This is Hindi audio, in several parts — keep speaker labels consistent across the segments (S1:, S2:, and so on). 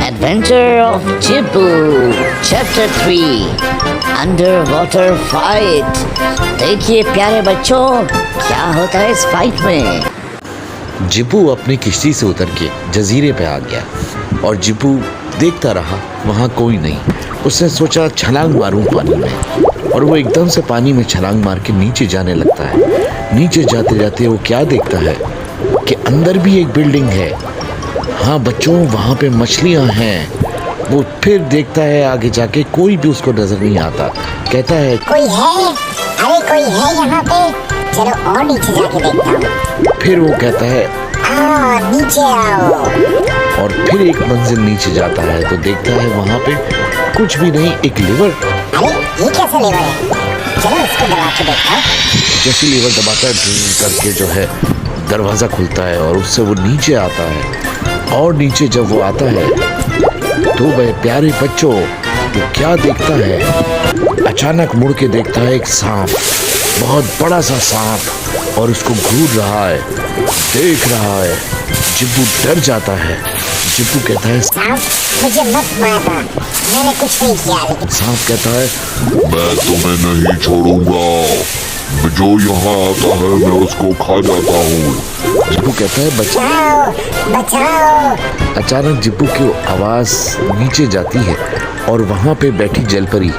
S1: Adventure of Jibbu Chapter 3 Underwater Fight। देखिए प्यारे बच्चों, क्या होता है इस फाइट में।
S2: जिब्बू अपनी किश्ती से उतर के जजीरे पे आ गया और जिब्बू देखता रहा, वहाँ कोई नहीं। उसने सोचा छलांग मारूं पानी में, और वो एकदम से पानी में छलांग मार के नीचे जाने लगता है। नीचे जाते जाते वो क्या देखता है कि अंदर भी एक बिल्डिंग है। हाँ बच्चों, वहाँ पे मछलियाँ हैं। वो फिर देखता है आगे जाके, कोई भी उसको नजर नहीं आता। कहता है
S3: कोई है, अरे कोई है यहाँ पे, चलो और नीचे जाके देखता हूँ।
S2: फिर वो कहता है
S3: नीचे आओ।
S2: और फिर एक मंजिल नीचे जाता है तो देखता है वहाँ पे कुछ भी नहीं, एक लीवर।
S3: अरे ये कैसा लीवर है, चलो इसको दबा के देखता हूँ।
S2: जैसे लीवर दबाता है करके जो है दरवाज़ा खुलता है और उससे वो नीचे आता है। और नीचे जब वो आता है तो वह प्यारे बच्चों वो क्या देखता है, अचानक मुड़ के देखता है एक सांप, बहुत बड़ा सा सांप, और उसको घूर रहा है, देख रहा है। जिब्बू डर जाता है। जिब्बू कहता है
S3: सांप मुझे मत मारना, मैंने कुछ नहीं किया। लेकिन
S2: सांप कहता है
S4: मैं तुम्हें नहीं छोड़ूंगा, जो यहाँ आता है मैं उसको खा जाता हूँ।
S2: जिब्बू कहता है
S3: बचाओ बचाओ।
S2: अचानक जिब्बू की आवाज नीचे जाती है और वहाँ पे बैठी जलपरी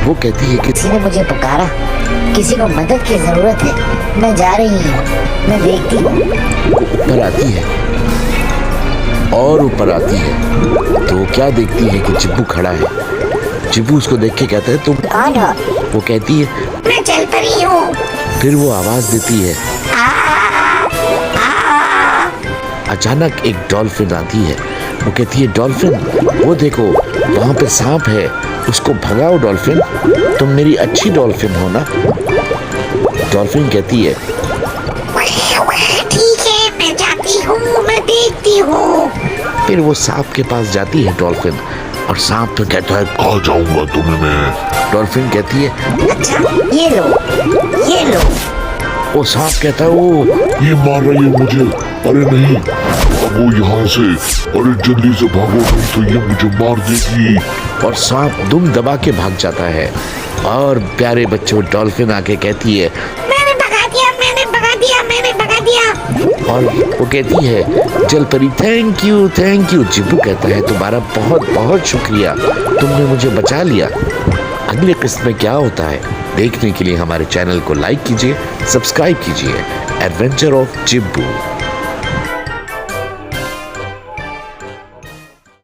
S2: वो कहती है कि
S1: किसी ने मुझे पुकारा, किसी को मदद की जरूरत है, मैं जा रही हूँ, मैं देखती हूँ।
S2: ऊपर आती है और ऊपर आती है तो क्या देखती है कि जिब्बू खड़ा है। जिब्बू उसको देख के कहता है तुम
S3: कौन हो?
S2: वो कहती है
S3: मैं जलपरी हूँ।
S2: फिर वो आवाज देती है। अचानक एक डॉल्फिन आती है। वो कहती है डॉल्फिन वो देखो वहाँ पे सांप है, उसको भगाओ डॉल्फिन, तुम मेरी अच्छी डॉल्फिन हो ना। डॉल्फिन कहती है
S3: ठीक है, मैं जाती हूँ, मैं देखती हूँ।
S2: फिर वो सांप के पास जाती है डॉल्फिन, और सांप तो कहता है
S4: खा जाऊंगा तुम्हें मैं।
S2: डॉल्फिन कहती है
S3: अच्छा ये लो, ये लो।
S2: वो सांप कहता है वो
S4: ये मार रही है मुझे, अरे नहीं, अब वो यहाँ से, अरे जल्दी से भागो नहीं तो ये मुझे मार देगी।
S2: और सांप दुम दबा के भाग जाता है। और प्यारे बच्चों डॉल्फिन आके कहती है
S3: मैंने भगा दिया, मैंने भगा दिया, मैंने भगा दिया।
S2: और वो कहती है जलपरी थैंक यू थैंक यू। जिब्बू कहता है तुम्हारा बहुत बहुत शुक्रिया, तुमने मुझे बचा लिया। अगले किस्त में क्या होता है देखने के लिए हमारे चैनल को लाइक कीजिए, सब्सक्राइब कीजिए। Adventure of जिब्बू।